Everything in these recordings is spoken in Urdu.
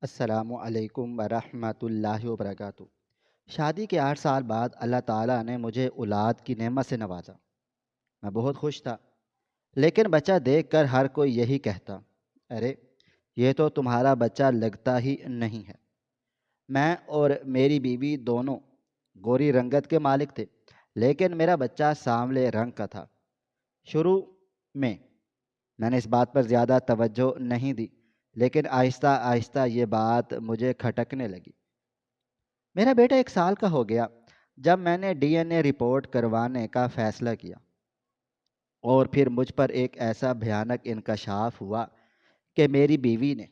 السلام علیکم ورحمۃ اللہ وبرکاتہ۔ شادی کے 8 سال بعد اللہ تعالیٰ نے مجھے اولاد کی نعمت سے نوازا۔ میں بہت خوش تھا، لیکن بچہ دیکھ کر ہر کوئی یہی کہتا، ارے یہ تو تمہارا بچہ لگتا ہی نہیں ہے۔ میں اور میری بیوی دونوں گوری رنگت کے مالک تھے، لیکن میرا بچہ سانولے رنگ کا تھا۔ شروع میں میں نے اس بات پر زیادہ توجہ نہیں دی، لیکن آہستہ آہستہ یہ بات مجھے کھٹکنے لگی۔ میرا بیٹا 1 سال کا ہو گیا جب میں نے ڈی این اے رپورٹ کروانے کا فیصلہ کیا، اور پھر مجھ پر ایک ایسا بھیانک انکشاف ہوا کہ میری بیوی نے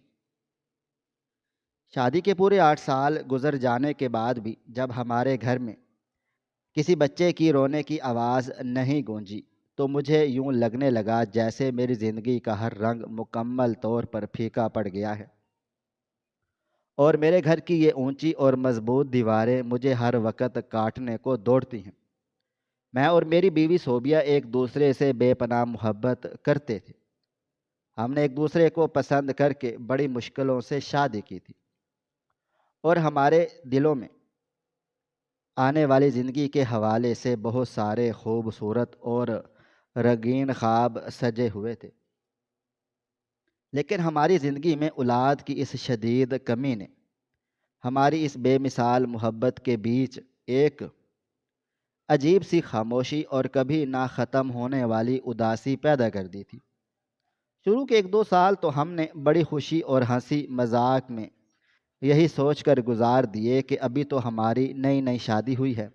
شادی کے پورے 8 سال گزر جانے کے بعد بھی جب ہمارے گھر میں کسی بچے کی رونے کی آواز نہیں گونجی تو مجھے یوں لگنے لگا جیسے میری زندگی کا ہر رنگ مکمل طور پر پھیکا پڑ گیا ہے، اور میرے گھر کی یہ اونچی اور مضبوط دیواریں مجھے ہر وقت کاٹنے کو دوڑتی ہیں۔ میں اور میری بیوی صوبیہ ایک دوسرے سے بے پناہ محبت کرتے تھے۔ ہم نے ایک دوسرے کو پسند کر کے بڑی مشکلوں سے شادی کی تھی، اور ہمارے دلوں میں آنے والی زندگی کے حوالے سے بہت سارے خوبصورت اور رنگین خواب سجے ہوئے تھے۔ لیکن ہماری زندگی میں اولاد کی اس شدید کمی نے ہماری اس بے مثال محبت کے بیچ ایک عجیب سی خاموشی اور کبھی نہ ختم ہونے والی اداسی پیدا کر دی تھی۔ شروع کے 1-2 سال تو ہم نے بڑی خوشی اور ہنسی مذاق میں یہی سوچ کر گزار دیے کہ ابھی تو ہماری نئی نئی شادی ہوئی ہے،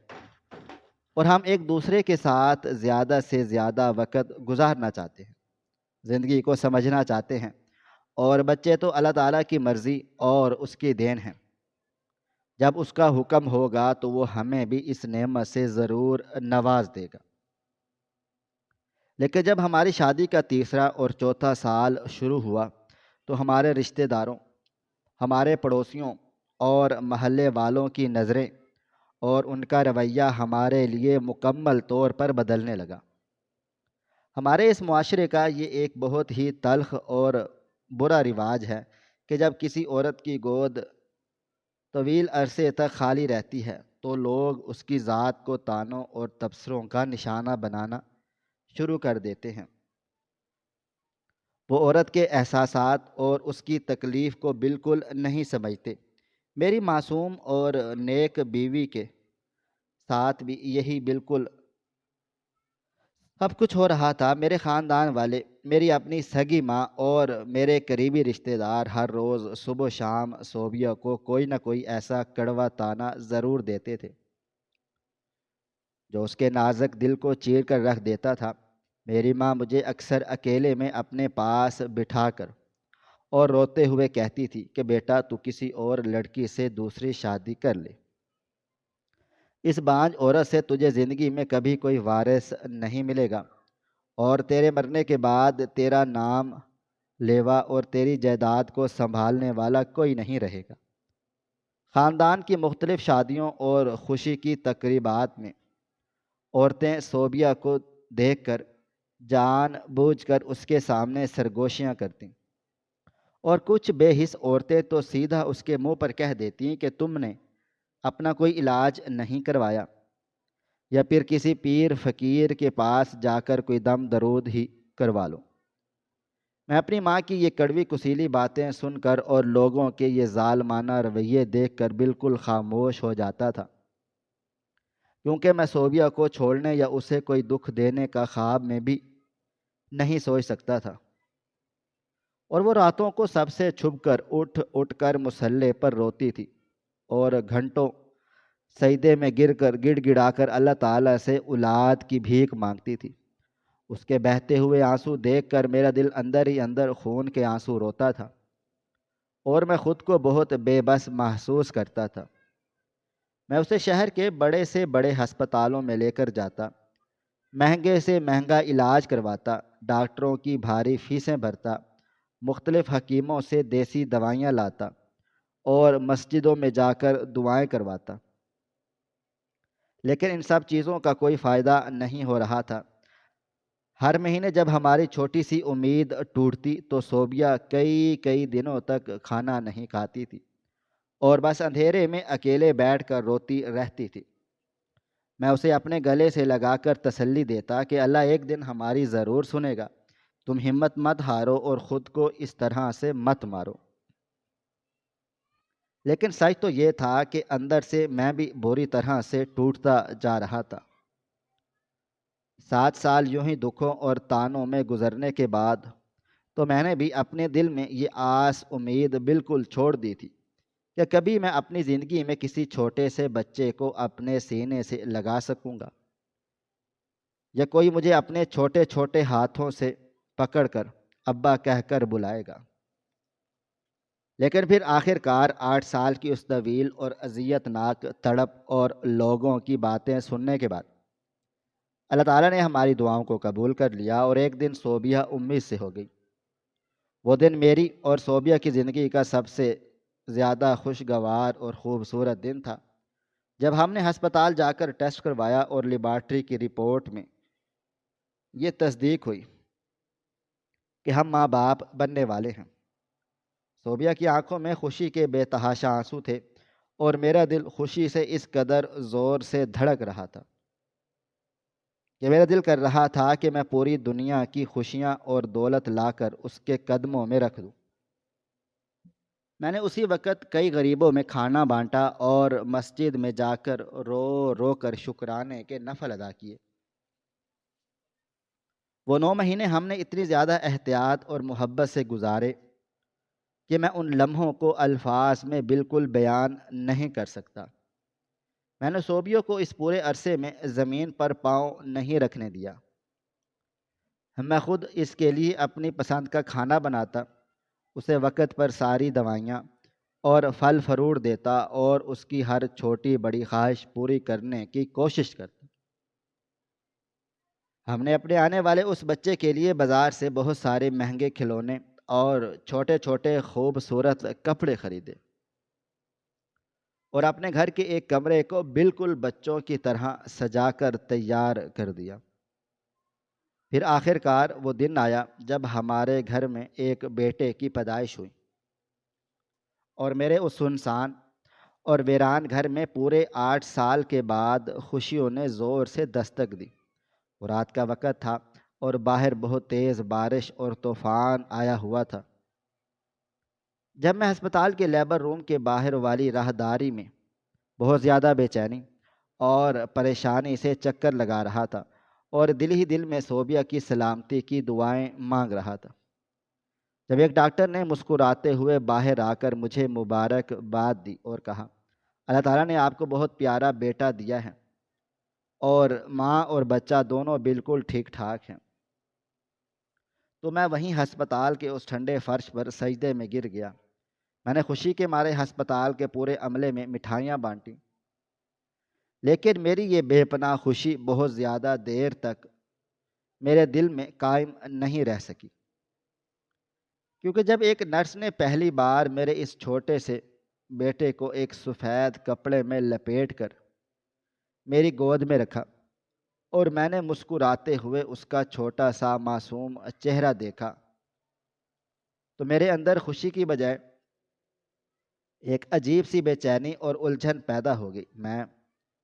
اور ہم ایک دوسرے کے ساتھ زیادہ سے زیادہ وقت گزارنا چاہتے ہیں، زندگی کو سمجھنا چاہتے ہیں، اور بچے تو اللہ تعالیٰ کی مرضی اور اس کی دین ہیں۔ جب اس کا حکم ہوگا تو وہ ہمیں بھی اس نعمت سے ضرور نواز دے گا۔ لیکن جب ہماری شادی کا تیسرا اور چوتھا سال شروع ہوا تو ہمارے رشتہ داروں، ہمارے پڑوسیوں اور محلے والوں کی نظریں اور ان کا رویہ ہمارے لیے مکمل طور پر بدلنے لگا۔ ہمارے اس معاشرے کا یہ ایک بہت ہی تلخ اور برا رواج ہے کہ جب کسی عورت کی گود طویل عرصے تک خالی رہتی ہے تو لوگ اس کی ذات کو طعنوں اور تبصروں کا نشانہ بنانا شروع کر دیتے ہیں۔ وہ عورت کے احساسات اور اس کی تکلیف کو بالکل نہیں سمجھتے۔ میری معصوم اور نیک بیوی کے ساتھ بھی یہی بالکل سب کچھ ہو رہا تھا۔ میرے خاندان والے، میری اپنی سگی ماں اور میرے قریبی رشتہ دار ہر روز صبح و شام صوبیہ کو کوئی نہ کوئی ایسا کڑوا طعنہ ضرور دیتے تھے جو اس کے نازک دل کو چیر کر رکھ دیتا تھا۔ میری ماں مجھے اکثر اکیلے میں اپنے پاس بٹھا کر اور روتے ہوئے کہتی تھی کہ بیٹا تو کسی اور لڑکی سے دوسری شادی کر لے، اس بانجھ عورت سے تجھے زندگی میں کبھی کوئی وارث نہیں ملے گا، اور تیرے مرنے کے بعد تیرا نام لیوا اور تیری جائیداد کو سنبھالنے والا کوئی نہیں رہے گا۔ خاندان کی مختلف شادیوں اور خوشی کی تقریبات میں عورتیں صوبیہ کو دیکھ کر جان بوجھ کر اس کے سامنے سرگوشیاں کرتیں، اور کچھ بے حس عورتیں تو سیدھا اس کے منہ پر کہہ دیتی کہ تم نے اپنا کوئی علاج نہیں کروایا، یا پھر کسی پیر فقیر کے پاس جا کر کوئی دم درود ہی کروا لو۔ میں اپنی ماں کی یہ کڑوی کسیلی باتیں سن کر اور لوگوں کے یہ ظالمانہ رویے دیکھ کر بالکل خاموش ہو جاتا تھا، کیونکہ میں صوبیہ کو چھوڑنے یا اسے کوئی دکھ دینے کا خواب میں بھی نہیں سوچ سکتا تھا، اور وہ راتوں کو سب سے چھپ کر اٹھ اٹھ کر مصلے پر روتی تھی، اور گھنٹوں سجدے میں گر کر گڑ گڑا کر اللہ تعالیٰ سے اولاد کی بھیک مانگتی تھی۔ اس کے بہتے ہوئے آنسو دیکھ کر میرا دل اندر ہی اندر خون کے آنسو روتا تھا، اور میں خود کو بہت بے بس محسوس کرتا تھا۔ میں اسے شہر کے بڑے سے بڑے ہسپتالوں میں لے کر جاتا، مہنگے سے مہنگا علاج کرواتا، ڈاکٹروں کی بھاری فیسیں بھرتا، مختلف حکیموں سے دیسی دوائیاں لاتا، اور مسجدوں میں جا کر دعائیں کرواتا، لیکن ان سب چیزوں کا کوئی فائدہ نہیں ہو رہا تھا۔ ہر مہینے جب ہماری چھوٹی سی امید ٹوٹتی تو صوبیہ کئی کئی دنوں تک کھانا نہیں کھاتی تھی اور بس اندھیرے میں اکیلے بیٹھ کر روتی رہتی تھی۔ میں اسے اپنے گلے سے لگا کر تسلی دیتا کہ اللہ ایک دن ہماری ضرور سنے گا، تم ہمت مت ہارو اور خود کو اس طرح سے مت مارو۔ لیکن سچ تو یہ تھا کہ اندر سے میں بھی بری طرح سے ٹوٹتا جا رہا تھا۔ 7 سال یوں ہی دکھوں اور تانوں میں گزرنے کے بعد تو میں نے بھی اپنے دل میں یہ آس امید بالکل چھوڑ دی تھی کہ کبھی میں اپنی زندگی میں کسی چھوٹے سے بچے کو اپنے سینے سے لگا سکوں گا، یا کوئی مجھے اپنے چھوٹے چھوٹے ہاتھوں سے پکڑ کر ابا کہہ کر بلائے گا۔ لیکن پھر آخر کار 8 سال کی اس طویل اور اذیت ناک تڑپ اور لوگوں کی باتیں سننے کے بعد اللہ تعالیٰ نے ہماری دعاؤں کو قبول کر لیا اور ایک دن صوبیہ امید سے ہو گئی۔ وہ دن میری اور صوبیہ کی زندگی کا سب سے زیادہ خوشگوار اور خوبصورت دن تھا، جب ہم نے ہسپتال جا کر ٹیسٹ کروایا اور لیبارٹری کی رپورٹ میں یہ تصدیق ہوئی کہ ہم ماں باپ بننے والے ہیں۔ صوبیہ کی آنکھوں میں خوشی کے بے تحاشا آنسو تھے اور میرا دل خوشی سے اس قدر زور سے دھڑک رہا تھا کہ میرا دل کر رہا تھا کہ میں پوری دنیا کی خوشیاں اور دولت لا کر اس کے قدموں میں رکھ دوں۔ میں نے اسی وقت کئی غریبوں میں کھانا بانٹا اور مسجد میں جا کر رو رو کر شکرانے کے نفل ادا کیے۔ وہ 9 مہینے ہم نے اتنی زیادہ احتیاط اور محبت سے گزارے کہ میں ان لمحوں کو الفاظ میں بالکل بیان نہیں کر سکتا۔ میں نے صوبیوں کو اس پورے عرصے میں زمین پر پاؤں نہیں رکھنے دیا۔ میں خود اس کے لیے اپنی پسند کا کھانا بناتا، اسے وقت پر ساری دوائیاں اور پھل فروٹ دیتا اور اس کی ہر چھوٹی بڑی خواہش پوری کرنے کی کوشش کرتا۔ ہم نے اپنے آنے والے اس بچے کے لیے بازار سے بہت سارے مہنگے کھلونے اور چھوٹے چھوٹے خوبصورت کپڑے خریدے اور اپنے گھر کے ایک کمرے کو بالکل بچوں کی طرح سجا کر تیار کر دیا۔ پھر آخر کار وہ دن آیا جب ہمارے گھر میں ایک بیٹے کی پیدائش ہوئی اور میرے اس سنسان اور ویران گھر میں پورے 8 سال کے بعد خوشیوں نے زور سے دستک دی۔ وہ رات کا وقت تھا اور باہر بہت تیز بارش اور طوفان آیا ہوا تھا۔ جب میں ہسپتال کے لیبر روم کے باہر والی راہداری میں بہت زیادہ بے چینی اور پریشانی سے چکر لگا رہا تھا اور دل ہی دل میں صوبیہ کی سلامتی کی دعائیں مانگ رہا تھا، جب ایک ڈاکٹر نے مسکراتے ہوئے باہر آ کر مجھے مبارک باد دی اور کہا، اللہ تعالیٰ نے آپ کو بہت پیارا بیٹا دیا ہے اور ماں اور بچہ دونوں بالکل ٹھیک ٹھاک ہیں، تو میں وہیں ہسپتال کے اس ٹھنڈے فرش پر سجدے میں گر گیا۔ میں نے خوشی کے مارے ہسپتال کے پورے عملے میں مٹھائیاں بانٹیں، لیکن میری یہ بے پناہ خوشی بہت زیادہ دیر تک میرے دل میں قائم نہیں رہ سکی، کیونکہ جب ایک نرس نے پہلی بار میرے اس چھوٹے سے بیٹے کو ایک سفید کپڑے میں لپیٹ کر میری گود میں رکھا اور میں نے مسکراتے ہوئے اس کا چھوٹا سا معصوم چہرہ دیکھا، تو میرے اندر خوشی کی بجائے ایک عجیب سی بے چینی اور الجھن پیدا ہو گئی۔ میں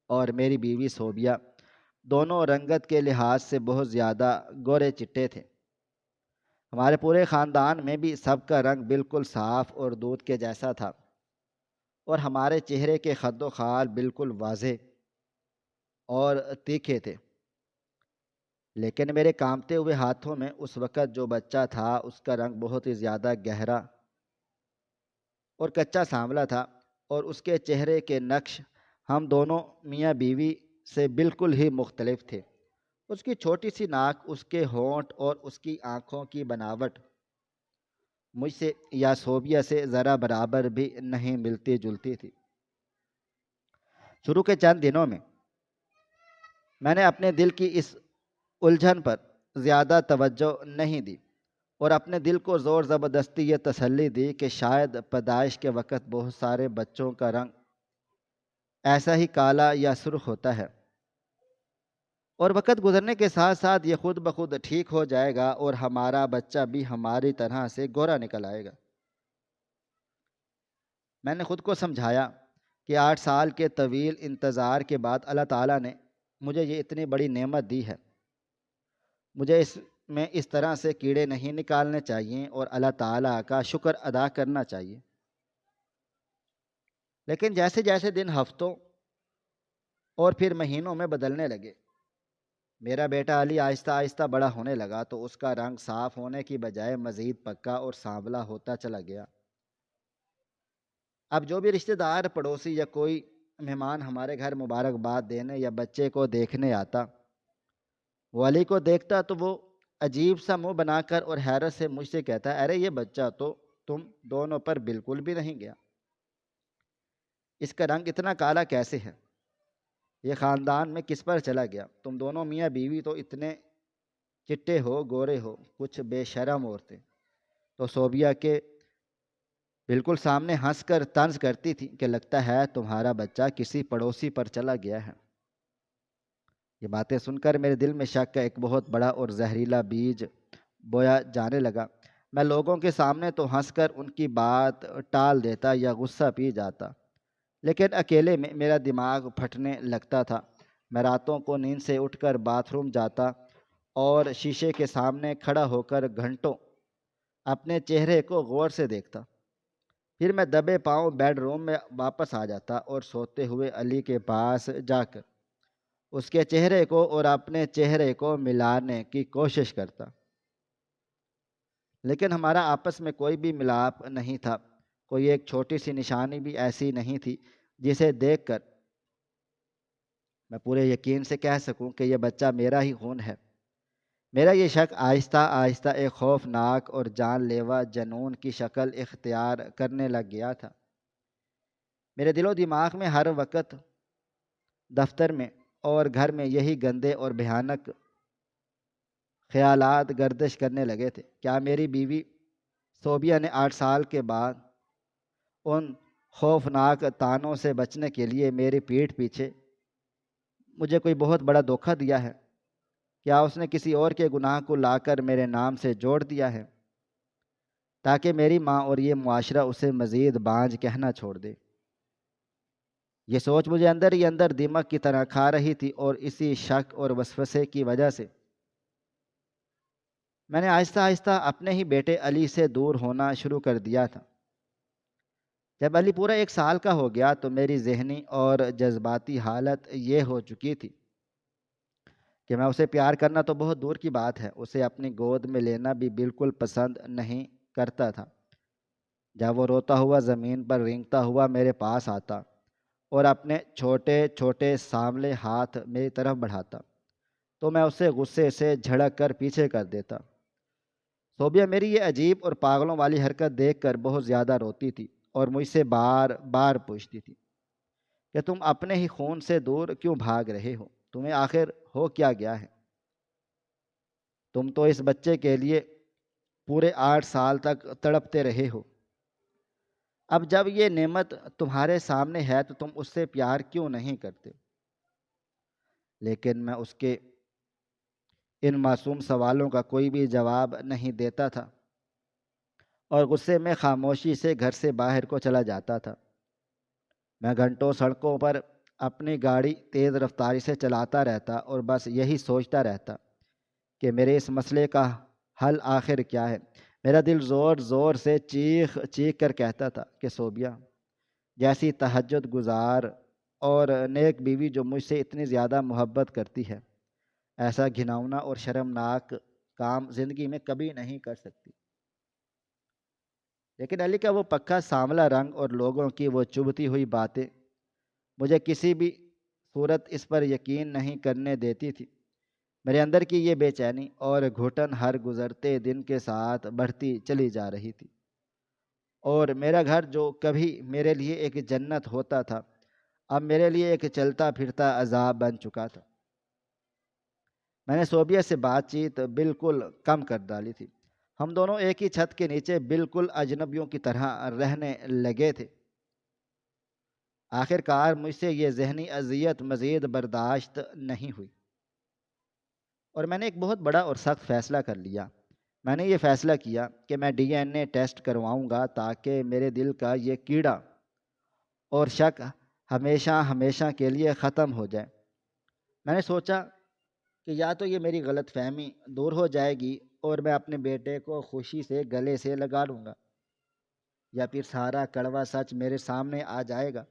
اور میری بیوی صوبیہ دونوں رنگت کے لحاظ سے بہت زیادہ گورے چٹے تھے۔ ہمارے پورے خاندان میں بھی سب کا رنگ بالکل صاف اور دودھ کے جیسا تھا اور ہمارے چہرے کے خد و خال بالکل واضح اور تیکھے تھے، لیکن میرے کانپتے ہوئے ہاتھوں میں اس وقت جو بچہ تھا اس کا رنگ بہت ہی زیادہ گہرا اور کچا سانولا تھا اور اس کے چہرے کے نقش ہم دونوں میاں بیوی سے بالکل ہی مختلف تھے۔ اس کی چھوٹی سی ناک، اس کے ہونٹ اور اس کی آنکھوں کی بناوٹ مجھ سے یا صوبیہ سے ذرا برابر بھی نہیں ملتی جلتی تھی۔ شروع کے چند دنوں میں نے اپنے دل کی اس الجھن پر زیادہ توجہ نہیں دی اور اپنے دل کو زور زبردستی یہ تسلی دی کہ شاید پیدائش کے وقت بہت سارے بچوں کا رنگ ایسا ہی کالا یا سرخ ہوتا ہے اور وقت گزرنے کے ساتھ ساتھ یہ خود بخود ٹھیک ہو جائے گا اور ہمارا بچہ بھی ہماری طرح سے گورا نکل آئے گا۔ میں نے خود کو سمجھایا کہ 8 سال کے طویل انتظار کے بعد اللہ تعالیٰ نے مجھے یہ اتنی بڑی نعمت دی ہے، مجھے اس میں اس طرح سے کیڑے نہیں نکالنے چاہیے اور اللہ تعالیٰ کا شکر ادا کرنا چاہیے۔ لیکن جیسے جیسے دن ہفتوں اور پھر مہینوں میں بدلنے لگے، میرا بیٹا علی آہستہ آہستہ بڑا ہونے لگا تو اس کا رنگ صاف ہونے کی بجائے مزید پکا اور سانولا ہوتا چلا گیا۔ اب جو بھی رشتہ دار، پڑوسی یا کوئی مہمان ہمارے گھر مبارکباد دینے یا بچے کو دیکھنے آتا، وہ علی کو دیکھتا تو وہ عجیب سا منہ بنا کر اور حیرت سے مجھ سے کہتا، ارے یہ بچہ تو تم دونوں پر بالکل بھی نہیں گیا، اس کا رنگ اتنا کالا کیسے ہے؟ یہ خاندان میں کس پر چلا گیا؟ تم دونوں میاں بیوی تو اتنے چٹے ہو، گورے ہو، کچھ بے شرم عورتیں۔ تو صوبیہ کے بالکل سامنے ہنس کر طنز کرتی تھی کہ لگتا ہے تمہارا بچہ کسی پڑوسی پر چلا گیا ہے۔ یہ باتیں سن کر میرے دل میں شک کا ایک بہت بڑا اور زہریلا بیج بویا جانے لگا۔ میں لوگوں کے سامنے تو ہنس کر ان کی بات ٹال دیتا یا غصہ پی جاتا، لیکن اکیلے میں میرا دماغ پھٹنے لگتا تھا۔ میں راتوں کو نیند سے اٹھ کر باتھ روم جاتا اور شیشے کے سامنے کھڑا ہو کر گھنٹوں اپنے چہرے کو غور سے دیکھتا۔ پھر میں دبے پاؤں بیڈ روم میں واپس آ جاتا اور سوتے ہوئے علی کے پاس جا کر اس کے چہرے کو اور اپنے چہرے کو ملانے کی کوشش کرتا، لیکن ہمارا آپس میں کوئی بھی ملاپ نہیں تھا۔ کوئی ایک چھوٹی سی نشانی بھی ایسی نہیں تھی جسے دیکھ کر میں پورے یقین سے کہہ سکوں کہ یہ بچہ میرا ہی خون ہے۔ میرا یہ شک آہستہ آہستہ ایک خوفناک اور جان لیوا جنون کی شکل اختیار کرنے لگ گیا تھا۔ میرے دل و دماغ میں ہر وقت، دفتر میں اور گھر میں یہی گندے اور بھیانک خیالات گردش کرنے لگے تھے۔ کیا میری بیوی صوبیہ نے 8 سال کے بعد ان خوفناک تانوں سے بچنے کے لیے میری پیٹھ پیچھے مجھے کوئی بہت بڑا دھوکہ دیا ہے؟ کیا اس نے کسی اور کے گناہ کو لا کر میرے نام سے جوڑ دیا ہے تاکہ میری ماں اور یہ معاشرہ اسے مزید بانجھ کہنا چھوڑ دے؟ یہ سوچ مجھے اندر ہی اندر دیمک کی طرح کھا رہی تھی اور اسی شک اور وسوسے کی وجہ سے میں نے آہستہ آہستہ اپنے ہی بیٹے علی سے دور ہونا شروع کر دیا تھا۔ جب علی پورا 1 سال کا ہو گیا تو میری ذہنی اور جذباتی حالت یہ ہو چکی تھی کہ میں اسے پیار کرنا تو بہت دور کی بات ہے، اسے اپنی گود میں لینا بھی بالکل پسند نہیں کرتا تھا۔ جب وہ روتا ہوا زمین پر رینگتا ہوا میرے پاس آتا اور اپنے چھوٹے چھوٹے سانولے ہاتھ میری طرف بڑھاتا تو میں اسے غصے سے جھڑک کر پیچھے کر دیتا۔ صوبیہ میری یہ عجیب اور پاگلوں والی حرکت دیکھ کر بہت زیادہ روتی تھی اور مجھ سے بار بار پوچھتی تھی کہ تم اپنے ہی خون سے دور کیوں بھاگ رہے ہو؟ تمہیں آخر ہو کیا گیا ہے؟ تم تو اس بچے کے لیے پورے 8 سال تک تڑپتے رہے ہو، اب جب یہ نعمت تمہارے سامنے ہے تو تم اس سے پیار کیوں نہیں کرتے؟ لیکن میں اس کے ان معصوم سوالوں کا کوئی بھی جواب نہیں دیتا تھا اور غصے میں خاموشی سے گھر سے باہر کو چلا جاتا تھا۔ میں گھنٹوں سڑکوں پر اپنی گاڑی تیز رفتاری سے چلاتا رہتا اور بس یہی سوچتا رہتا کہ میرے اس مسئلے کا حل آخر کیا ہے۔ میرا دل زور زور سے چیخ چیخ کر کہتا تھا کہ صوبیہ جیسی تہجد گزار اور نیک بیوی جو مجھ سے اتنی زیادہ محبت کرتی ہے، ایسا گھناؤنا اور شرمناک کام زندگی میں کبھی نہیں کر سکتی۔ لیکن علی کا وہ پکا سانولا رنگ اور لوگوں کی وہ چبھتی ہوئی باتیں مجھے کسی بھی صورت اس پر یقین نہیں کرنے دیتی تھی۔ میرے اندر کی یہ بے چینی اور گھٹن ہر گزرتے دن کے ساتھ بڑھتی چلی جا رہی تھی، اور میرا گھر جو کبھی میرے لیے ایک جنت ہوتا تھا اب میرے لیے ایک چلتا پھرتا عذاب بن چکا تھا۔ میں نے صوبیہ سے بات چیت بالکل کم کر ڈالی تھی۔ ہم دونوں ایک ہی چھت کے نیچے بالکل اجنبیوں کی طرح رہنے لگے تھے۔ آخر کار مجھ سے یہ ذہنی اذیت مزید برداشت نہیں ہوئی۔ اور میں نے ایک بہت بڑا اور سخت فیصلہ کر لیا۔ میں نے یہ فیصلہ کیا کہ میں ڈی این اے ٹیسٹ کرواؤں گا تاکہ میرے دل کا یہ کیڑا اور شک ہمیشہ ہمیشہ کے لیے ختم ہو جائے۔ میں نے سوچا کہ یا تو یہ میری غلط فہمی دور ہو جائے گی اور میں اپنے بیٹے کو خوشی سے گلے سے لگا لوں گا، یا پھر سارا کڑوا سچ میرے سامنے آ جائے گا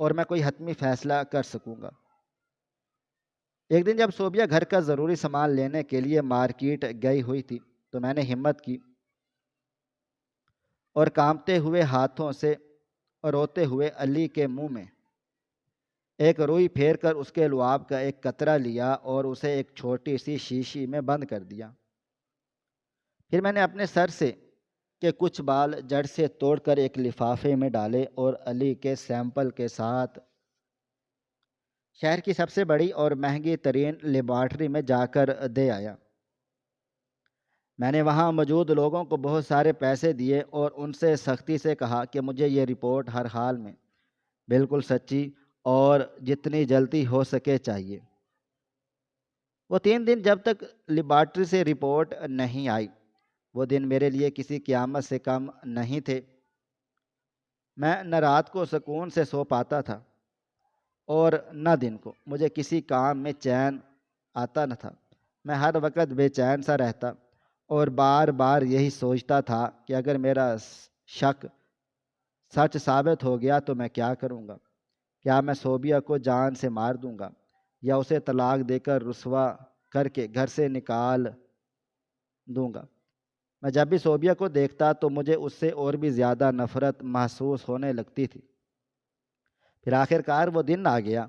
اور میں کوئی حتمی فیصلہ کر سکوں گا۔ ایک دن جب صوبیہ گھر کا ضروری سامان لینے کے لیے مارکیٹ گئی ہوئی تھی تو میں نے ہمت کی اور کانپتے ہوئے ہاتھوں سے اور روتے ہوئے علی کے منہ میں ایک روئی پھیر کر اس کے لعاب کا ایک قطرہ لیا اور اسے ایک چھوٹی سی شیشی میں بند کر دیا۔ پھر میں نے اپنے سر سے کہ کچھ بال جڑ سے توڑ کر ایک لفافے میں ڈالے اور علی کے سیمپل کے ساتھ شہر کی سب سے بڑی اور مہنگی ترین لیبارٹری میں جا کر دے آیا۔ میں نے وہاں موجود لوگوں کو بہت سارے پیسے دیے اور ان سے سختی سے کہا کہ مجھے یہ رپورٹ ہر حال میں بالکل سچی اور جتنی جلدی ہو سکے چاہیے۔ وہ 3 دن جب تک لیبارٹری سے رپورٹ نہیں آئی، وہ دن میرے لیے کسی قیامت سے کم نہیں تھے۔ میں نہ رات کو سکون سے سو پاتا تھا اور نہ دن کو مجھے کسی کام میں چین آتا نہ تھا۔ میں ہر وقت بے چین سا رہتا اور بار بار یہی سوچتا تھا کہ اگر میرا شک سچ ثابت ہو گیا تو میں کیا کروں گا؟ کیا میں صوبیہ کو جان سے مار دوں گا یا اسے طلاق دے کر رسوا کر کے گھر سے نکال دوں گا؟ میں جب بھی صوبیہ کو دیکھتا تو مجھے اس سے اور بھی زیادہ نفرت محسوس ہونے لگتی تھی۔ پھر آخر کار وہ دن آ گیا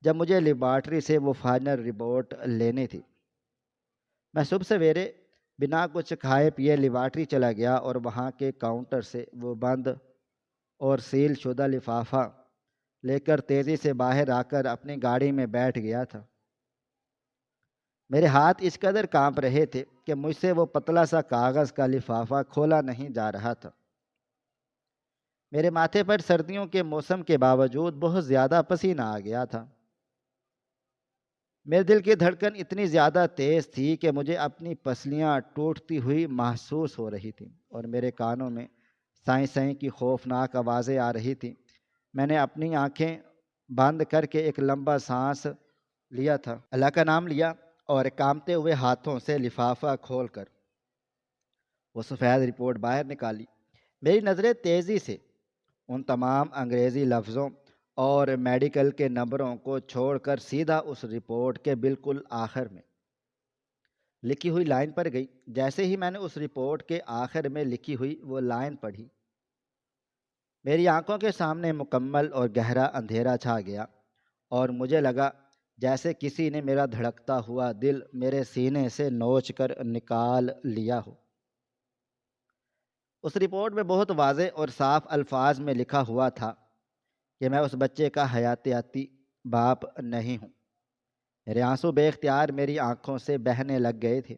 جب مجھے لیبارٹری سے وہ فائنل رپورٹ لینی تھی۔ میں صبح سویرے بنا کچھ کھائے پیے لیبارٹری چلا گیا اور وہاں کے کاؤنٹر سے وہ بند اور سیل شدہ لفافہ لے کر تیزی سے باہر آ کر اپنی گاڑی میں بیٹھ گیا تھا۔ میرے ہاتھ اس قدر کانپ رہے تھے کہ مجھ سے وہ پتلا سا کاغذ کا لفافہ کھولا نہیں جا رہا تھا۔ میرے ماتھے پر سردیوں کے موسم کے باوجود بہت زیادہ پسینہ آ گیا تھا۔ میرے دل کی دھڑکن اتنی زیادہ تیز تھی کہ مجھے اپنی پسلیاں ٹوٹتی ہوئی محسوس ہو رہی تھیں اور میرے کانوں میں سائیں سائیں کی خوفناک آوازیں آ رہی تھیں۔ میں نے اپنی آنکھیں بند کر کے ایک لمبا سانس لیا تھا، اللہ کا نام لیا اور کانپتے ہوئے ہاتھوں سے لفافہ کھول کر وہ سفید رپورٹ باہر نکالی۔ میری نظریں تیزی سے ان تمام انگریزی لفظوں اور میڈیکل کے نمبروں کو چھوڑ کر سیدھا اس رپورٹ کے بالکل آخر میں لکھی ہوئی لائن پر گئی۔ جیسے ہی میں نے اس رپورٹ کے آخر میں لکھی ہوئی وہ لائن پڑھی، میری آنکھوں کے سامنے مکمل اور گہرا اندھیرا چھا گیا اور مجھے لگا جیسے کسی نے میرا دھڑکتا ہوا دل میرے سینے سے نوچ کر نکال لیا ہو۔ اس رپورٹ میں بہت واضح اور صاف الفاظ میں لکھا ہوا تھا کہ میں اس بچے کا حیاتیاتی باپ نہیں ہوں۔ میرے آنسو بے اختیار میری آنکھوں سے بہنے لگ گئے تھے۔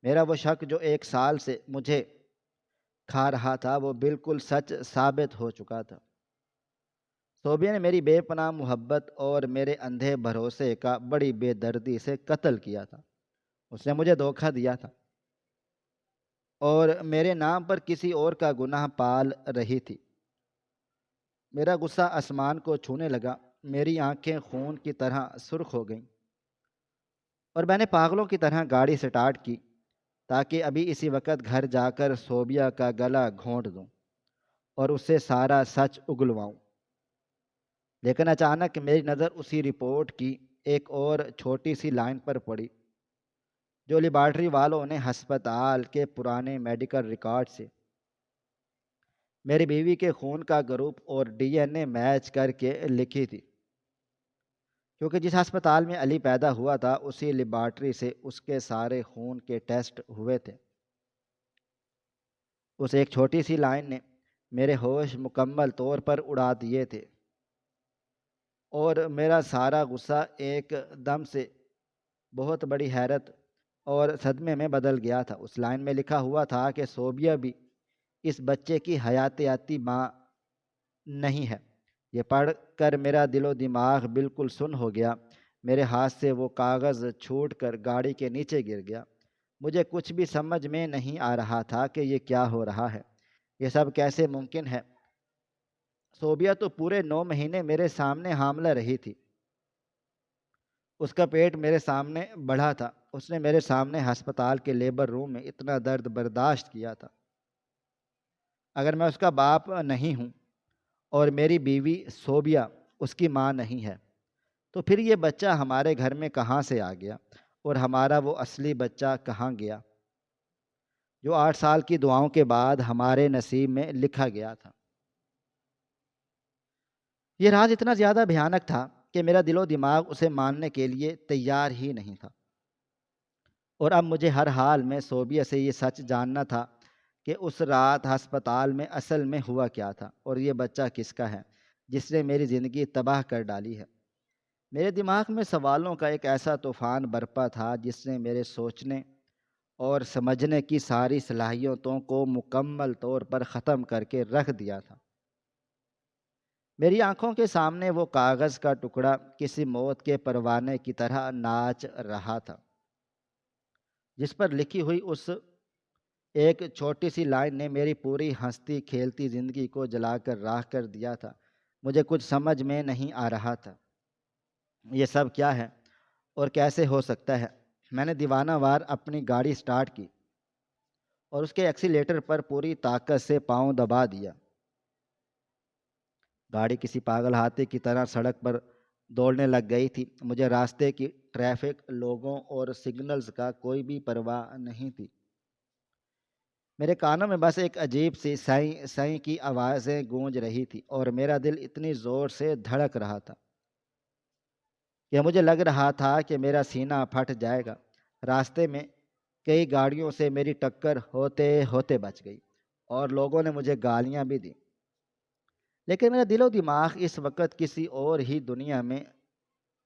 میرا وہ شک جو 1 سال سے مجھے کھا رہا تھا وہ بالکل سچ ثابت ہو چکا تھا۔ صوبیہ نے میری بے پناہ محبت اور میرے اندھے بھروسے کا بڑی بے دردی سے قتل کیا تھا۔ اس نے مجھے دھوکہ دیا تھا اور میرے نام پر کسی اور کا گناہ پال رہی تھی۔ میرا غصہ آسمان کو چھونے لگا، میری آنکھیں خون کی طرح سرخ ہو گئیں اور میں نے پاگلوں کی طرح گاڑی سٹارٹ کی تاکہ ابھی اسی وقت گھر جا کر صوبیہ کا گلا گھونٹ دوں اور اس سے سارا سچ اگلواؤں۔ لیکن اچانک میری نظر اسی رپورٹ کی ایک اور چھوٹی سی لائن پر پڑی جو لیبارٹری والوں نے ہسپتال کے پرانے میڈیکل ریکارڈ سے میری بیوی کے خون کا گروپ اور ڈی این اے میچ کر کے لکھی تھی، کیونکہ جس ہسپتال میں علی پیدا ہوا تھا اسی لیبارٹری سے اس کے سارے خون کے ٹیسٹ ہوئے تھے۔ اس ایک چھوٹی سی لائن نے میرے ہوش مکمل طور پر اڑا دیے تھے اور میرا سارا غصہ ایک دم سے بہت بڑی حیرت اور صدمے میں بدل گیا تھا۔ اس لائن میں لکھا ہوا تھا کہ صوبیہ بھی اس بچے کی حیاتیاتی ماں نہیں ہے۔ یہ پڑھ کر میرا دل و دماغ بالکل سن ہو گیا۔ میرے ہاتھ سے وہ کاغذ چھوٹ کر گاڑی کے نیچے گر گیا۔ مجھے کچھ بھی سمجھ میں نہیں آ رہا تھا کہ یہ کیا ہو رہا ہے، یہ سب کیسے ممکن ہے۔ صوبیہ تو پورے 9 مہینے میرے سامنے حاملہ رہی تھی۔ اس کا پیٹ میرے سامنے بڑھا تھا۔ اس نے میرے سامنے ہسپتال کے لیبر روم میں اتنا درد برداشت کیا تھا۔ اگر میں اس کا باپ نہیں ہوں اور میری بیوی صوبیہ اس کی ماں نہیں ہے، تو پھر یہ بچہ ہمارے گھر میں کہاں سے آ گیا، اور ہمارا وہ اصلی بچہ کہاں گیا جو 8 سال کی دعاؤں کے بعد ہمارے نصیب میں لکھا گیا تھا۔ یہ راز اتنا زیادہ بھیانک تھا کہ میرا دل و دماغ اسے ماننے کے لیے تیار ہی نہیں تھا، اور اب مجھے ہر حال میں صوبیہ سے یہ سچ جاننا تھا کہ اس رات ہسپتال میں اصل میں ہوا کیا تھا، اور یہ بچہ کس کا ہے جس نے میری زندگی تباہ کر ڈالی ہے۔ میرے دماغ میں سوالوں کا ایک ایسا طوفان برپا تھا جس نے میرے سوچنے اور سمجھنے کی ساری صلاحیتوں کو مکمل طور پر ختم کر کے رکھ دیا تھا۔ میری آنکھوں کے سامنے وہ کاغذ کا ٹکڑا کسی موت کے پروانے کی طرح ناچ رہا تھا، جس پر لکھی ہوئی اس ایک چھوٹی سی لائن نے میری پوری ہنستی کھیلتی زندگی کو جلا کر راکھ کر دیا تھا۔ مجھے کچھ سمجھ میں نہیں آ رہا تھا یہ سب کیا ہے اور کیسے ہو سکتا ہے۔ میں نے دیوانہ وار اپنی گاڑی سٹارٹ کی اور اس کے ایکسیلیٹر پر پوری طاقت سے پاؤں دبا دیا۔ گاڑی کسی پاگل ہاتھی کی طرح سڑک پر دوڑنے لگ گئی تھی۔ مجھے راستے کی ٹریفک، لوگوں اور سگنلز کا کوئی بھی پرواہ نہیں تھی۔ میرے کانوں میں بس ایک عجیب سی سائیں سائیں کی آوازیں گونج رہی تھی، اور میرا دل اتنی زور سے دھڑک رہا تھا کہ مجھے لگ رہا تھا کہ میرا سینہ پھٹ جائے گا۔ راستے میں کئی گاڑیوں سے میری ٹکر ہوتے ہوتے بچ گئی، اور لوگوں نے مجھے گالیاں بھی دیں، لیکن میرا دل و دماغ اس وقت کسی اور ہی دنیا میں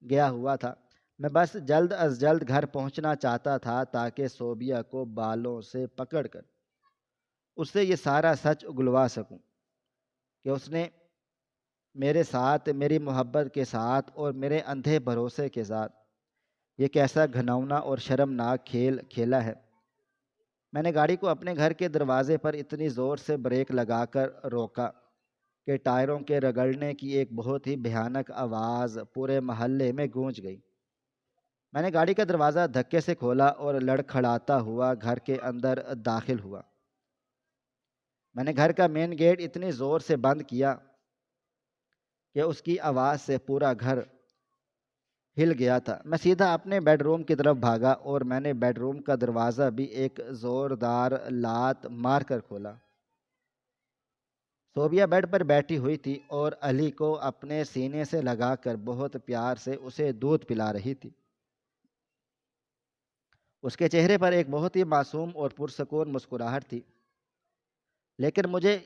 گیا ہوا تھا۔ میں بس جلد از جلد گھر پہنچنا چاہتا تھا تاکہ صوبیہ کو بالوں سے پکڑ کر اس سے یہ سارا سچ اگلوا سکوں کہ اس نے میرے ساتھ، میری محبت کے ساتھ اور میرے اندھے بھروسے کے ساتھ یہ کیسا گھناؤنا اور شرمناک کھیل کھیلا ہے۔ میں نے گاڑی کو اپنے گھر کے دروازے پر اتنی زور سے بریک لگا کر روکا کہ ٹائروں کے رگڑنے کی ایک بہت ہی بھیانک آواز پورے محلے میں گونج گئی۔ میں نے گاڑی کا دروازہ دھکے سے کھولا اور لڑکھڑاتا ہوا گھر کے اندر داخل ہوا۔ میں نے گھر کا مین گیٹ اتنی زور سے بند کیا کہ اس کی آواز سے پورا گھر ہل گیا تھا۔ میں سیدھا اپنے بیڈ روم کی طرف بھاگا، اور میں نے بیڈ روم کا دروازہ بھی ایک زوردار لات مار کر کھولا۔ صوبیہ بیڈ پر بیٹھی ہوئی تھی اور علی کو اپنے سینے سے لگا کر بہت پیار سے اسے دودھ پلا رہی تھی۔ اس کے چہرے پر ایک بہت ہی معصوم اور پرسکون مسکراہٹ تھی، لیکن مجھے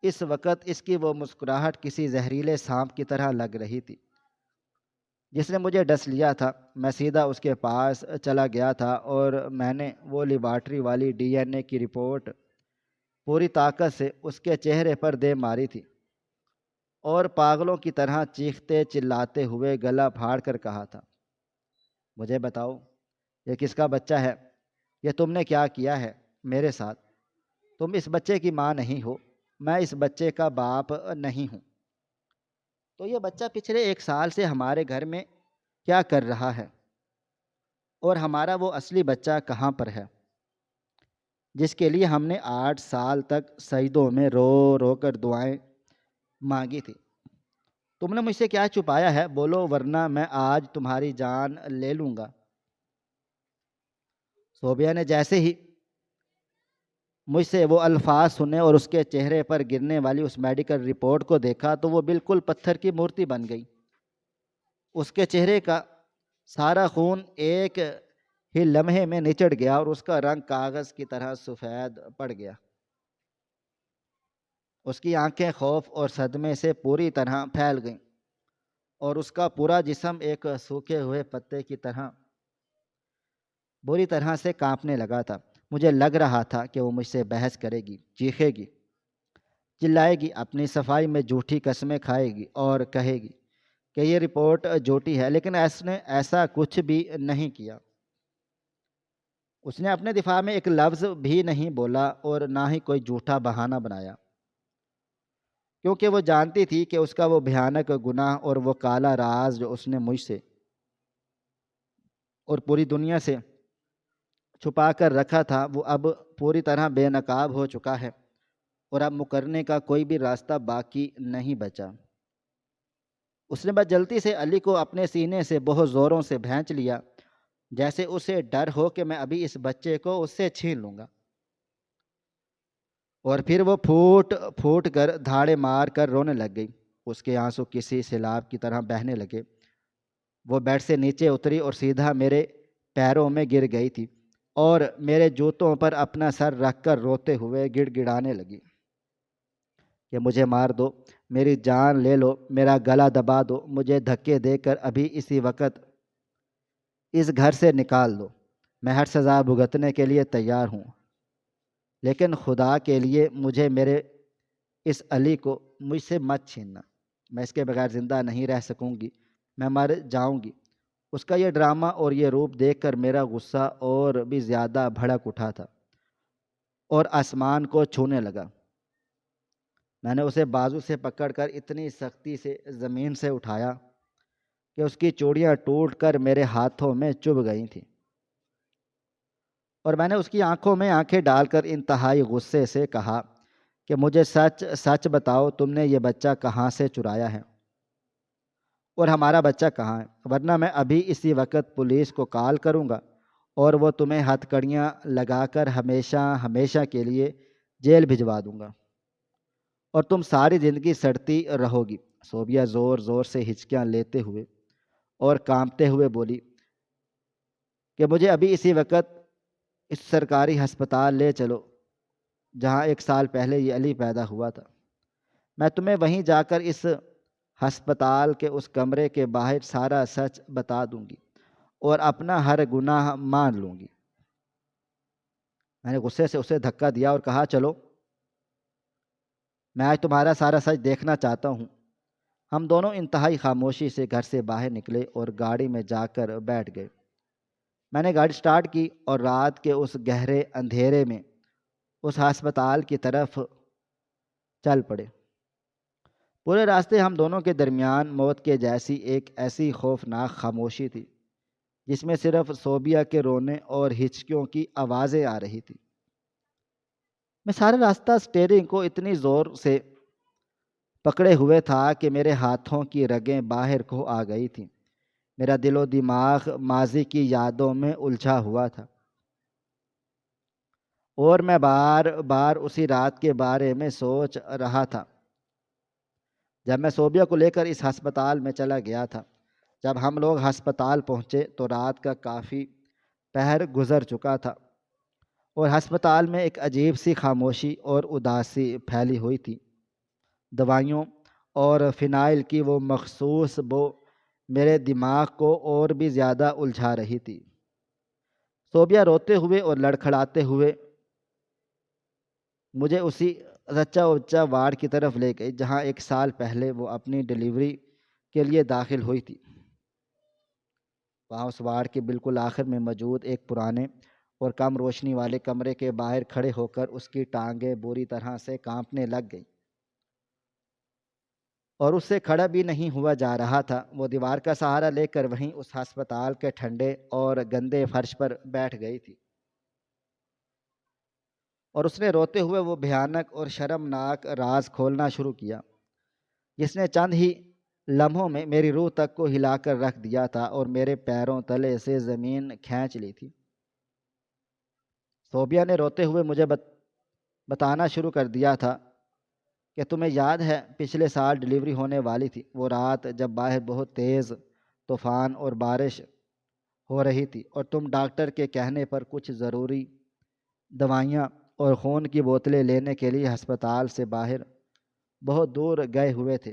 اس وقت اس کی وہ مسکراہٹ کسی زہریلے سانپ کی طرح لگ رہی تھی جس نے مجھے ڈس لیا تھا۔ میں سیدھا اس کے پاس چلا گیا تھا اور میں نے وہ لیبارٹری والی DNA کی رپورٹ پوری طاقت سے اس کے چہرے پر دے ماری تھی، اور پاگلوں کی طرح چیختے چلاتے ہوئے گلا پھاڑ کر کہا تھا، مجھے بتاؤ یہ کس کا بچہ ہے؟ یہ تم نے کیا کیا ہے میرے ساتھ؟ تم اس بچے کی ماں نہیں ہو، میں اس بچے کا باپ نہیں ہوں، تو یہ بچہ پچھلے 1 سال سے ہمارے گھر میں کیا کر رہا ہے؟ اور ہمارا وہ اصلی بچہ کہاں پر ہے جس کے لیے ہم نے 8 سال تک سجدوں میں رو رو کر دعائیں مانگی تھی؟ تم نے مجھ سے کیا چھپایا ہے؟ بولو ورنہ میں آج تمہاری جان لے لوں گا۔ صوبیہ نے جیسے ہی مجھ سے وہ الفاظ سنے اور اس کے چہرے پر گرنے والی اس میڈیکل رپورٹ کو دیکھا تو وہ بالکل پتھر کی مورتی بن گئی۔ اس کے چہرے کا سارا خون ایک ہی لمحے میں نچڑ گیا اور اس کا رنگ کاغذ کی طرح سفید پڑ گیا۔ اس کی آنکھیں خوف اور صدمے سے پوری طرح پھیل گئیں، اور اس کا پورا جسم ایک سوکھے ہوئے پتے کی طرح بری طرح سے کانپنے لگا تھا۔ مجھے لگ رہا تھا کہ وہ مجھ سے بحث کرے گی، چیخے گی، چلائے گی، اپنی صفائی میں جھوٹی قسمیں کھائے گی اور کہے گی کہ یہ رپورٹ جھوٹی ہے، لیکن اس نے ایسا کچھ بھی نہیں کیا۔ اس نے اپنے دفاع میں ایک لفظ بھی نہیں بولا اور نہ ہی کوئی جھوٹا بہانہ بنایا، کیونکہ وہ جانتی تھی کہ اس کا وہ بھیانک گناہ اور وہ کالا راز جو اس نے مجھ سے اور پوری دنیا سے چھپا کر رکھا تھا، وہ اب پوری طرح بے نقاب ہو چکا ہے اور اب مکرنے کا کوئی بھی راستہ باقی نہیں بچا۔ اس نے بس جلدی سے علی کو اپنے سینے سے بہت زوروں سے بھینچ لیا، جیسے اسے ڈر ہو کہ میں ابھی اس بچے کو اس سے چھین لوں گا، اور پھر وہ پھوٹ پھوٹ کر دھاڑے مار کر رونے لگ گئی۔ اس کے آنسو کسی سیلاب کی طرح بہنے لگے۔ وہ بیڈ سے نیچے اتری اور سیدھا میرے پیروں میں گر گئی تھی اور میرے جوتوں پر اپنا سر رکھ کر روتے ہوئے گڑ گڑانے لگی کہ مجھے مار دو، میری جان لے لو، میرا گلا دبا دو، مجھے دھکے دے کر ابھی اسی وقت اس گھر سے نکال دو، میں ہر سزا بھگتنے کے لیے تیار ہوں، لیکن خدا کے لیے مجھے میرے اس علی کو مجھ سے مت چھیننا، میں اس کے بغیر زندہ نہیں رہ سکوں گی، میں مر جاؤں گی۔ اس کا یہ ڈرامہ اور یہ روپ دیکھ کر میرا غصہ اور بھی زیادہ بھڑک اٹھا تھا اور آسمان کو چھونے لگا۔ میں نے اسے بازو سے پکڑ کر اتنی سختی سے زمین سے اٹھایا کہ اس کی چوڑیاں ٹوٹ کر میرے ہاتھوں میں چبھ گئی تھیں، اور میں نے اس کی آنکھوں میں آنکھیں ڈال کر انتہائی غصے سے کہا کہ مجھے سچ سچ بتاؤ، تم نے یہ بچہ کہاں سے چرایا ہے اور ہمارا بچہ کہاں ہے، ورنہ میں ابھی اسی وقت پولیس کو کال کروں گا اور وہ تمہیں ہتھ کڑیاں لگا کر ہمیشہ ہمیشہ کے لیے جیل بھجوا دوں گا اور تم ساری زندگی سڑتی رہو گی۔ صوبیہ زور زور سے ہچکیاں لیتے ہوئے اور کانپتے ہوئے بولی کہ مجھے ابھی اسی وقت اس سرکاری ہسپتال لے چلو جہاں 1 سال پہلے یہ علی پیدا ہوا تھا، میں تمہیں وہیں جا کر اس ہسپتال کے اس کمرے کے باہر سارا سچ بتا دوں گی اور اپنا ہر گناہ مان لوں گی۔ میں نے غصے سے اسے دھکا دیا اور کہا چلو، میں آج تمہارا سارا سچ دیکھنا چاہتا ہوں۔ ہم دونوں انتہائی خاموشی سے گھر سے باہر نکلے اور گاڑی میں جا کر بیٹھ گئے۔ میں نے گاڑی سٹارٹ کی اور رات کے اس گہرے اندھیرے میں اس ہسپتال کی طرف چل پڑے۔ پورے راستے ہم دونوں کے درمیان موت کے جیسی ایک ایسی خوفناک خاموشی تھی جس میں صرف صوبیہ کے رونے اور ہچکیوں کی آوازیں آ رہی تھی۔ میں سارا راستہ اسٹیئرنگ کو اتنی زور سے پکڑے ہوئے تھا کہ میرے ہاتھوں کی رگیں باہر کو آ گئی تھیں۔ میرا دل و دماغ ماضی کی یادوں میں الجھا ہوا تھا اور میں بار بار اسی رات کے بارے میں سوچ رہا تھا جب میں صوبیہ کو لے کر اس ہسپتال میں چلا گیا تھا۔ جب ہم لوگ ہسپتال پہنچے تو رات کا کافی پہر گزر چکا تھا اور ہسپتال میں ایک عجیب سی خاموشی اور اداسی پھیلی ہوئی تھی۔ دوائیوں اور فنائل کی وہ مخصوص بو میرے دماغ کو اور بھی زیادہ الجھا رہی تھی۔ صوبیہ روتے ہوئے اور لڑکھڑاتے ہوئے مجھے اسی رچا اچا وارڈ کی طرف لے گئی جہاں 1 سال پہلے وہ اپنی ڈلیوری کے لیے داخل ہوئی تھی۔ وہاں اس وارڈ کے بالکل آخر میں موجود ایک پرانے اور کم روشنی والے کمرے کے باہر کھڑے ہو کر اس کی ٹانگیں بری طرح سے کانپنے لگ گئیں اور اس سے کھڑا بھی نہیں ہوا جا رہا تھا۔ وہ دیوار کا سہارا لے کر وہیں اس ہسپتال کے ٹھنڈے اور گندے فرش پر بیٹھ گئی تھی اور اس نے روتے ہوئے وہ بھیانک اور شرمناک راز کھولنا شروع کیا جس نے چند ہی لمحوں میں میری روح تک کو ہلا کر رکھ دیا تھا اور میرے پیروں تلے سے زمین کھینچ لی تھی۔ صوبیہ نے روتے ہوئے مجھے بتانا شروع کر دیا تھا کہ تمہیں یاد ہے پچھلے سال ڈلیوری ہونے والی تھی، وہ رات جب باہر بہت تیز طوفان اور بارش ہو رہی تھی اور تم ڈاکٹر کے کہنے پر کچھ ضروری دوائیاں اور خون کی بوتلیں لینے کے لیے ہسپتال سے باہر بہت دور گئے ہوئے تھے،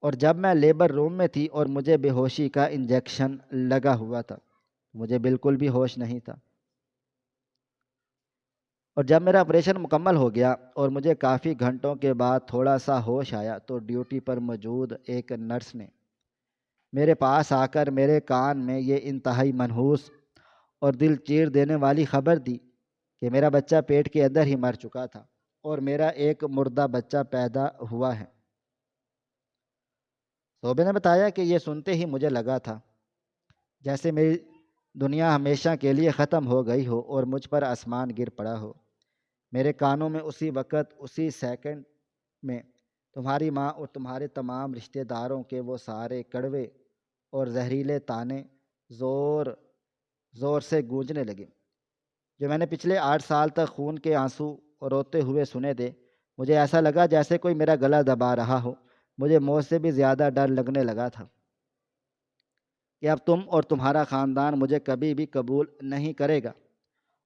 اور جب میں لیبر روم میں تھی اور مجھے بے ہوشی کا انجیکشن لگا ہوا تھا، مجھے بالکل بھی ہوش نہیں تھا۔ اور جب میرا آپریشن مکمل ہو گیا اور مجھے کافی گھنٹوں کے بعد تھوڑا سا ہوش آیا تو ڈیوٹی پر موجود ایک نرس نے میرے پاس آ کر میرے کان میں یہ انتہائی منحوس اور دل چیر دینے والی خبر دی کہ میرا بچہ پیٹ کے اندر ہی مر چکا تھا اور میرا ایک مردہ بچہ پیدا ہوا ہے۔ صوبے نے بتایا کہ یہ سنتے ہی مجھے لگا تھا جیسے میری دنیا ہمیشہ کے لیے ختم ہو گئی ہو اور مجھ پر آسمان گر پڑا ہو۔ میرے کانوں میں اسی وقت اسی سیکنڈ میں تمہاری ماں اور تمہارے تمام رشتہ داروں کے وہ سارے کڑوے اور زہریلے تانے زور زور سے گونجنے لگے جو میں نے پچھلے 8 سال تک خون کے آنسو روتے ہوئے سنے تھے۔ مجھے ایسا لگا جیسے کوئی میرا گلا دبا رہا ہو۔ مجھے موت سے بھی زیادہ ڈر لگنے لگا تھا کہ اب تم اور تمہارا خاندان مجھے کبھی بھی قبول نہیں کرے گا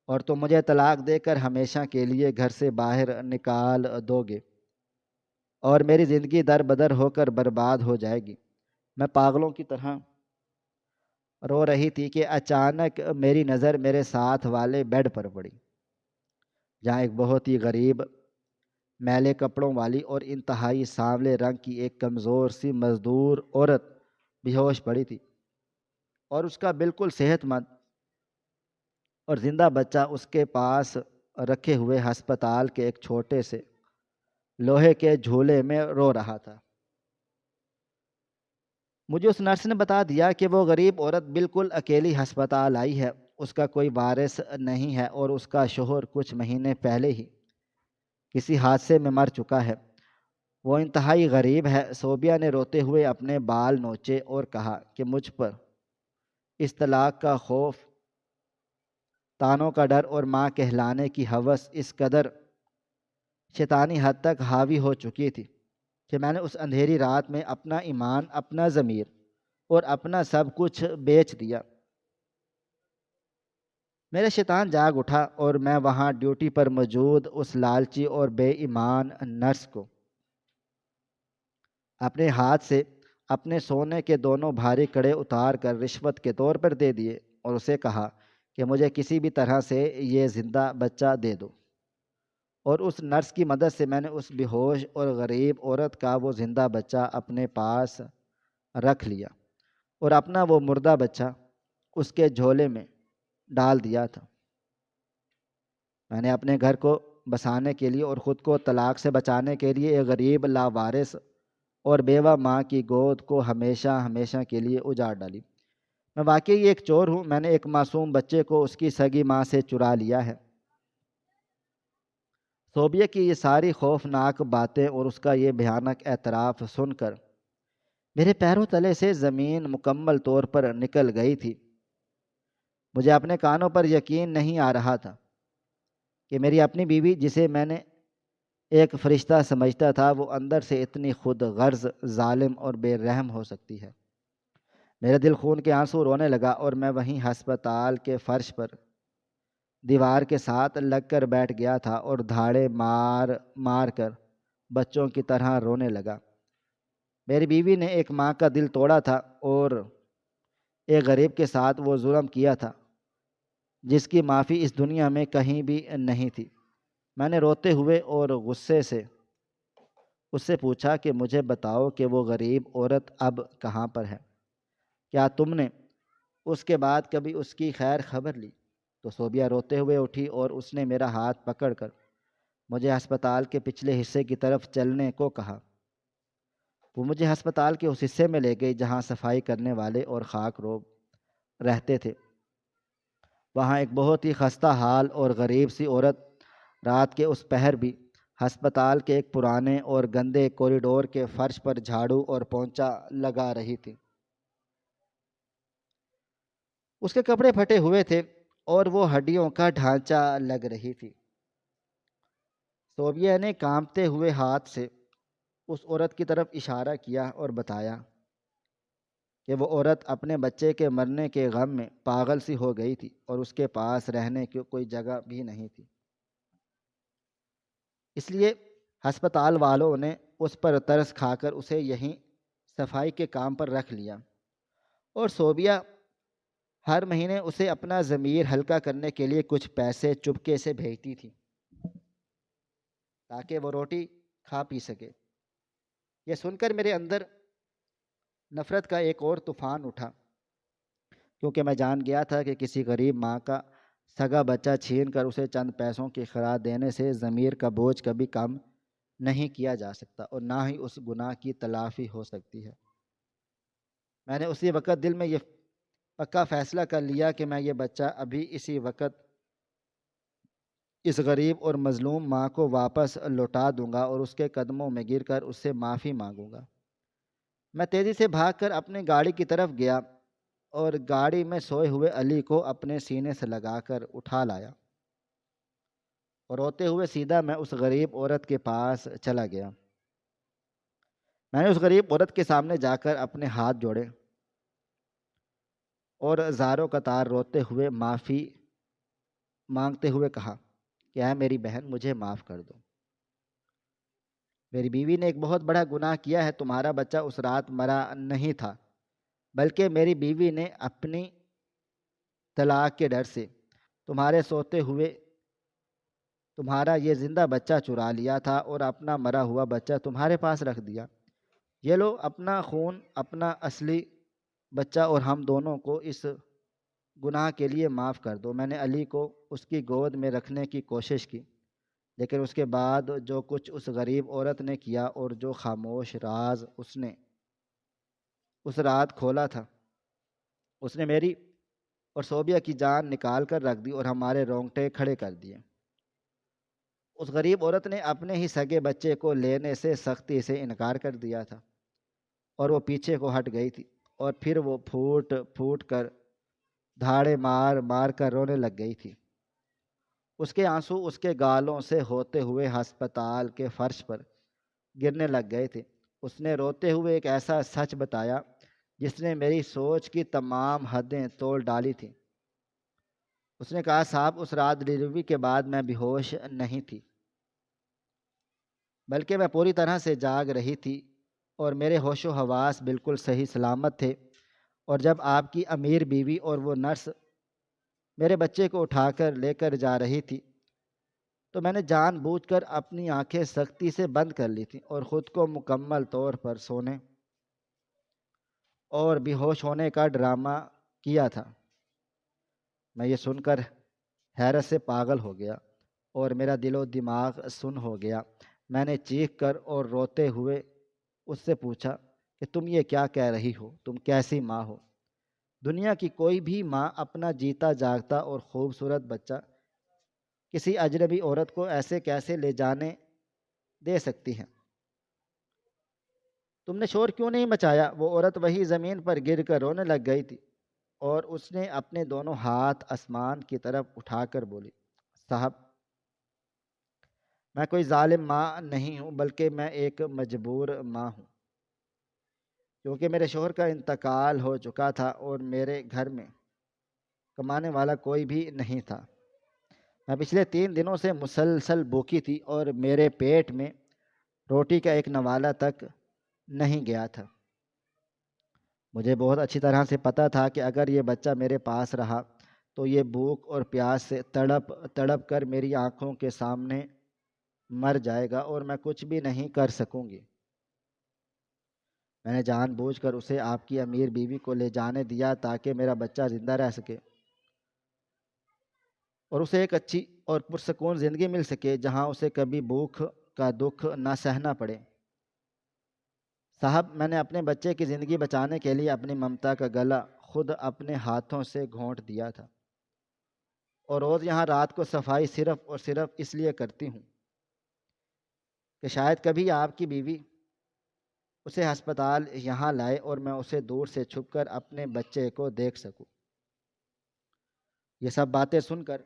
اور تم مجھے طلاق دے کر ہمیشہ کے لیے گھر سے باہر نکال دو گے اور میری زندگی در بدر ہو کر برباد ہو جائے گی۔ میں پاگلوں کی طرح رو رہی تھی کہ اچانک میری نظر میرے ساتھ والے بیڈ پر پڑی جہاں ایک بہت ہی غریب میلے کپڑوں والی اور انتہائی سانولے رنگ کی ایک کمزور سی مزدور عورت بے ہوش پڑی تھی اور اس کا بالکل صحت مند اور زندہ بچہ اس کے پاس رکھے ہوئے ہسپتال کے ایک چھوٹے سے لوہے کے جھولے میں رو رہا تھا۔ مجھے اس نرس نے بتا دیا کہ وہ غریب عورت بالکل اکیلی ہسپتال آئی ہے، اس کا کوئی وارث نہیں ہے اور اس کا شوہر کچھ مہینے پہلے ہی کسی حادثے میں مر چکا ہے۔ وہ انتہائی غریب ہے۔ صوبیہ نے روتے ہوئے اپنے بال نوچے اور کہا کہ مجھ پر اس طلاق کا خوف، تانوں کا ڈر اور ماں کہلانے کی ہوس اس قدر شیطانی حد تک حاوی ہو چکی تھی کہ میں نے اس اندھیری رات میں اپنا ایمان، اپنا ضمیر اور اپنا سب کچھ بیچ دیا۔ میرا شیطان جاگ اٹھا اور میں وہاں ڈیوٹی پر موجود اس لالچی اور بے ایمان نرس کو اپنے ہاتھ سے اپنے سونے کے دونوں بھاری کڑے اتار کر رشوت کے طور پر دے دیے اور اسے کہا کہ مجھے کسی بھی طرح سے یہ زندہ بچہ دے دو۔ اور اس نرس کی مدد سے میں نے اس بے ہوش اور غریب عورت کا وہ زندہ بچہ اپنے پاس رکھ لیا اور اپنا وہ مردہ بچہ اس کے جھولے میں ڈال دیا تھا۔ میں نے اپنے گھر کو بسانے کے لیے اور خود کو طلاق سے بچانے کے لیے ایک غریب لاوارث اور بیوہ ماں کی گود کو ہمیشہ ہمیشہ کے لیے اجاڑ ڈالی۔ میں واقعی ایک چور ہوں۔ میں نے ایک معصوم بچے کو اس کی سگی ماں سے چرا لیا ہے۔ صوبیہ کی یہ ساری خوفناک باتیں اور اس کا یہ بھیانک اعتراف سن کر میرے پیروں تلے سے زمین مکمل طور پر نکل گئی تھی۔ مجھے اپنے کانوں پر یقین نہیں آ رہا تھا کہ میری اپنی بیوی، جسے میں نے ایک فرشتہ سمجھتا تھا، وہ اندر سے اتنی خود غرض، ظالم اور بے رحم ہو سکتی ہے۔ میرا دل خون کے آنسو رونے لگا اور میں وہیں ہسپتال کے فرش پر دیوار کے ساتھ لگ کر بیٹھ گیا تھا اور دھاڑے مار مار کر بچوں کی طرح رونے لگا۔ میری بیوی نے ایک ماں کا دل توڑا تھا اور ایک غریب کے ساتھ وہ ظلم کیا تھا جس کی معافی اس دنیا میں کہیں بھی نہیں تھی۔ میں نے روتے ہوئے اور غصے سے اس سے پوچھا کہ مجھے بتاؤ کہ وہ غریب عورت اب کہاں پر ہے؟ کیا تم نے اس کے بعد کبھی اس کی خیر خبر لی؟ تو صوبیہ روتے ہوئے اٹھی اور اس نے میرا ہاتھ پکڑ کر مجھے ہسپتال کے پچھلے حصے کی طرف چلنے کو کہا۔ وہ مجھے ہسپتال کے اس حصے میں لے گئی جہاں صفائی کرنے والے اور خاک روب رہتے تھے۔ وہاں ایک بہت ہی خستہ حال اور غریب سی عورت رات کے اس پہر بھی ہسپتال کے ایک پرانے اور گندے کوریڈور کے فرش پر جھاڑو اور پونچھا لگا رہی تھی۔ اس کے کپڑے پھٹے ہوئے تھے اور وہ ہڈیوں کا ڈھانچہ لگ رہی تھی۔ صوبیہ نے کانپتے ہوئے ہاتھ سے اس عورت کی طرف اشارہ کیا اور بتایا کہ وہ عورت اپنے بچے کے مرنے کے غم میں پاگل سی ہو گئی تھی اور اس کے پاس رہنے کی کوئی جگہ بھی نہیں تھی، اس لیے ہسپتال والوں نے اس پر ترس کھا کر اسے یہیں صفائی کے کام پر رکھ لیا۔ اور صوبیہ ہر مہینے اسے اپنا ضمیر ہلکا کرنے کے لیے کچھ پیسے چپکے سے بھیجتی تھی۔ تاکہ وہ روٹی کھا پی سکے۔ یہ سن کر میرے اندر نفرت کا ایک اور طوفان اٹھا، کیونکہ میں جان گیا تھا کہ کسی غریب ماں کا سگا بچہ چھین کر اسے چند پیسوں کی خیرات دینے سے ضمیر کا بوجھ کبھی کم نہیں کیا جا سکتا اور نہ ہی اس گناہ کی تلافی ہو سکتی ہے۔ میں نے اسی وقت دل میں یہ پکا فیصلہ کر لیا کہ میں یہ بچہ ابھی اسی وقت اس غریب اور مظلوم ماں کو واپس لوٹا دوں گا اور اس کے قدموں میں گر کر اس سے معافی مانگوں گا۔ میں تیزی سے بھاگ کر اپنی گاڑی کی طرف گیا اور گاڑی میں سوئے ہوئے علی کو اپنے سینے سے لگا کر اٹھا لایا اور روتے ہوئے سیدھا میں اس غریب عورت کے پاس چلا گیا۔ میں نے اس غریب عورت کے سامنے جا کر اپنے ہاتھ جوڑے اور زاروں قطار روتے ہوئے معافی مانگتے ہوئے کہا کہ اے میری بہن، مجھے معاف کر دو۔ میری بیوی نے ایک بہت بڑا گناہ کیا ہے۔ تمہارا بچہ اس رات مرا نہیں تھا، بلکہ میری بیوی نے اپنی طلاق کے ڈر سے تمہارے سوتے ہوئے تمہارا یہ زندہ بچہ چرا لیا تھا اور اپنا مرا ہوا بچہ تمہارے پاس رکھ دیا۔ یہ لو اپنا خون، اپنا اصلی بچہ اور ہم دونوں کو اس گناہ کے لیے معاف کر دو۔ میں نے علی کو اس کی گود میں رکھنے کی کوشش کی، لیکن اس کے بعد جو کچھ اس غریب عورت نے کیا اور جو خاموش راز اس نے اس رات کھولا تھا، اس نے میری اور صوبیہ کی جان نکال کر رکھ دی اور ہمارے رونگٹے کھڑے کر دیے۔ اس غریب عورت نے اپنے ہی سگے بچے کو لینے سے سختی سے انکار کر دیا تھا اور وہ پیچھے کو ہٹ گئی تھی، اور پھر وہ پھوٹ پھوٹ کر دھاڑے مار مار کر رونے لگ گئی تھی۔ اس کے آنسو اس کے گالوں سے ہوتے ہوئے ہسپتال کے فرش پر گرنے لگ گئے تھے۔ اس نے روتے ہوئے ایک ایسا سچ بتایا جس نے میری سوچ کی تمام حدیں توڑ ڈالی تھیں۔ اس نے کہا، صاحب، اس رات ڈلیوری کے بعد میں بے ہوش نہیں تھی، بلکہ میں پوری طرح سے جاگ رہی تھی اور میرے ہوش و حواس بالکل صحیح سلامت تھے، اور جب آپ کی امیر بیوی اور وہ نرس میرے بچے کو اٹھا کر لے کر جا رہی تھی تو میں نے جان بوجھ کر اپنی آنکھیں سختی سے بند کر لی تھیں اور خود کو مکمل طور پر سونے اور بے ہوش ہونے کا ڈرامہ کیا تھا۔ میں یہ سن کر حیرت سے پاگل ہو گیا اور میرا دل و دماغ سن ہو گیا۔ میں نے چیخ کر اور روتے ہوئے اس سے پوچھا کہ تم یہ کیا کہہ رہی ہو؟ تم کیسی ماں ہو؟ دنیا کی کوئی بھی ماں اپنا جیتا جاگتا اور خوبصورت بچہ کسی اجنبی عورت کو ایسے کیسے لے جانے دے سکتی ہے؟ تم نے شور کیوں نہیں مچایا؟ وہ عورت وہی زمین پر گر کر رونے لگ گئی تھی اور اس نے اپنے دونوں ہاتھ آسمان کی طرف اٹھا کر بولی، صاحب، میں کوئی ظالم ماں نہیں ہوں، بلکہ میں ایک مجبور ماں ہوں، کیونکہ میرے شوہر کا انتقال ہو چکا تھا اور میرے گھر میں کمانے والا کوئی بھی نہیں تھا۔ میں پچھلے 3 دنوں سے مسلسل بھوکی تھی اور میرے پیٹ میں روٹی کا ایک نوالہ تک نہیں گیا تھا۔ مجھے بہت اچھی طرح سے پتہ تھا کہ اگر یہ بچہ میرے پاس رہا تو یہ بھوک اور پیاس سے تڑپ تڑپ کر میری آنکھوں کے سامنے مر جائے گا اور میں کچھ بھی نہیں کر سکوں گی۔ میں نے جان بوجھ کر اسے آپ کی امیر بیوی کو لے جانے دیا تاکہ میرا بچہ زندہ رہ سکے اور اسے ایک اچھی اور پرسکون زندگی مل سکے جہاں اسے کبھی بھوک کا دکھ نہ سہنا پڑے۔ صاحب، میں نے اپنے بچے کی زندگی بچانے کے لیے اپنی ممتا کا گلا خود اپنے ہاتھوں سے گھونٹ دیا تھا، اور روز یہاں رات کو صفائی صرف اور صرف اس لیے کرتی ہوں کہ شاید کبھی آپ کی بیوی اسے ہسپتال یہاں لائے اور میں اسے دور سے چھپ کر اپنے بچے کو دیکھ سکوں۔ یہ سب باتیں سن کر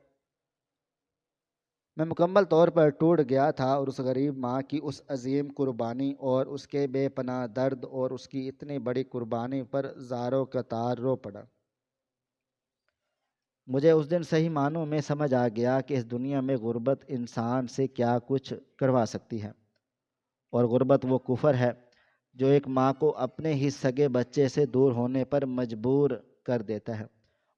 میں مکمل طور پر ٹوٹ گیا تھا اور اس غریب ماں کی اس عظیم قربانی اور اس کے بے پناہ درد اور اس کی اتنی بڑی قربانی پر زاروں قطار رو پڑا۔ مجھے اس دن صحیح معنوں میں سمجھ آ گیا کہ اس دنیا میں غربت انسان سے کیا کچھ کروا سکتی ہے، اور غربت وہ کفر ہے جو ایک ماں کو اپنے ہی سگے بچے سے دور ہونے پر مجبور کر دیتا ہے،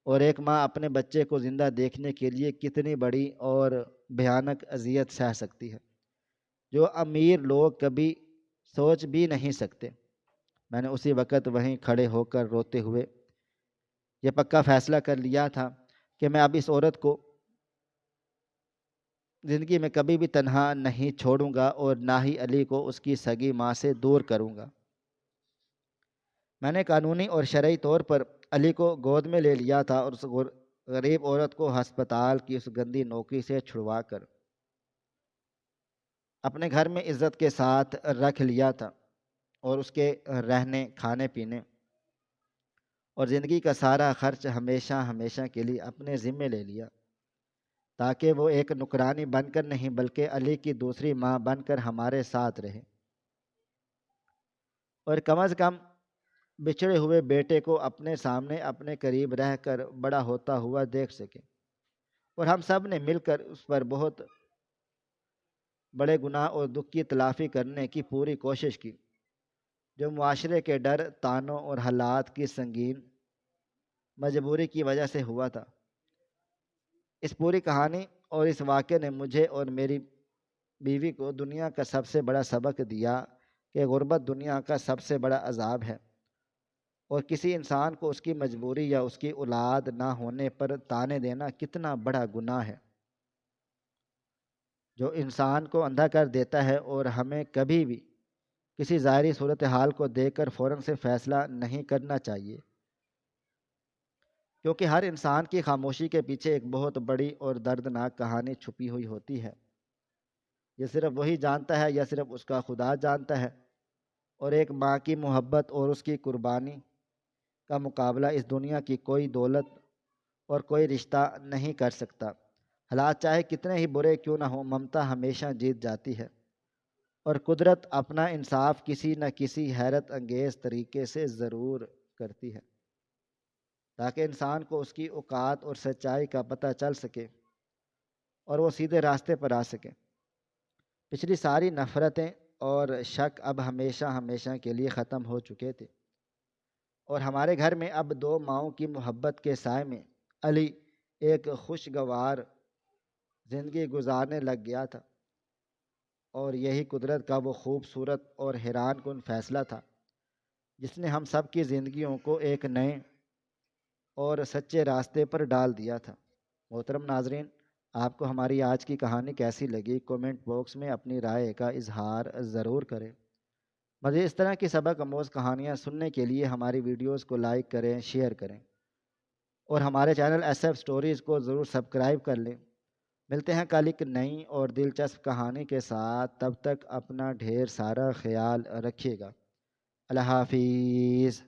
اور ایک ماں اپنے بچے کو زندہ دیکھنے کے لیے کتنی بڑی اور بھیانک اذیت سہ سکتی ہے۔ جو امیر لوگ کبھی سوچ بھی نہیں سکتے۔ میں نے اسی وقت وہیں کھڑے ہو کر روتے ہوئے یہ پکا فیصلہ کر لیا تھا کہ میں اب اس عورت کو زندگی میں کبھی بھی تنہا نہیں چھوڑوں گا اور نہ ہی علی کو اس کی سگی ماں سے دور کروں گا۔ میں نے قانونی اور شرعی طور پر علی کو گود میں لے لیا تھا اور اس غریب عورت کو ہسپتال کی اس گندی نوکری سے چھڑوا کر اپنے گھر میں عزت کے ساتھ رکھ لیا تھا اور اس کے رہنے کھانے پینے اور زندگی کا سارا خرچ ہمیشہ ہمیشہ کے لیے اپنے ذمے لے لیا، تاکہ وہ ایک نکرانی بن کر نہیں بلکہ علی کی دوسری ماں بن کر ہمارے ساتھ رہے اور کم از کم بچھڑے ہوئے بیٹے کو اپنے سامنے اپنے قریب رہ کر بڑا ہوتا ہوا دیکھ سکے۔ اور ہم سب نے مل کر اس پر بہت بڑے گناہ اور دکھ کی تلافی کرنے کی پوری کوشش کی، جو معاشرے کے ڈر، تانوں اور حالات کی سنگین مجبوری کی وجہ سے ہوا تھا۔ اس پوری کہانی اور اس واقعے نے مجھے اور میری بیوی کو دنیا کا سب سے بڑا سبق دیا کہ غربت دنیا کا سب سے بڑا عذاب ہے، اور کسی انسان کو اس کی مجبوری یا اس کی اولاد نہ ہونے پر طعنے دینا کتنا بڑا گناہ ہے، جو انسان کو اندھا کر دیتا ہے۔ اور ہمیں کبھی بھی کسی ظاہری صورتحال کو دیکھ کر فوراً سے فیصلہ نہیں کرنا چاہیے، کیونکہ ہر انسان کی خاموشی کے پیچھے ایک بہت بڑی اور دردناک کہانی چھپی ہوئی ہوتی ہے۔ یہ صرف وہی جانتا ہے یا صرف اس کا خدا جانتا ہے، اور ایک ماں کی محبت اور اس کی قربانی کا مقابلہ اس دنیا کی کوئی دولت اور کوئی رشتہ نہیں کر سکتا۔ حالات چاہے کتنے ہی برے کیوں نہ ہوں، ممتا ہمیشہ جیت جاتی ہے، اور قدرت اپنا انصاف کسی نہ کسی حیرت انگیز طریقے سے ضرور کرتی ہے، تاکہ انسان کو اس کی اوقات اور سچائی کا پتہ چل سکے اور وہ سیدھے راستے پر آ سکے۔ پچھلی ساری نفرتیں اور شک اب ہمیشہ ہمیشہ کے لیے ختم ہو چکے تھے، اور ہمارے گھر میں اب دو ماؤں کی محبت کے سائے میں علی ایک خوشگوار زندگی گزارنے لگ گیا تھا، اور یہی قدرت کا وہ خوبصورت اور حیران کن فیصلہ تھا جس نے ہم سب کی زندگیوں کو ایک نئے اور سچے راستے پر ڈال دیا تھا۔ محترم ناظرین، آپ کو ہماری آج کی کہانی کیسی لگی؟ کومنٹ باکس میں اپنی رائے کا اظہار ضرور کریں۔ مزید اس طرح کی سبق آموز کہانیاں سننے کے لیے ہماری ویڈیوز کو لائک کریں، شیئر کریں، اور ہمارے چینل ایس ایف سٹوریز کو ضرور سبسکرائب کر لیں۔ ملتے ہیں کل ایک نئی اور دلچسپ کہانی کے ساتھ، تب تک اپنا ڈھیر سارا خیال رکھیے گا۔ اللہ حافظ۔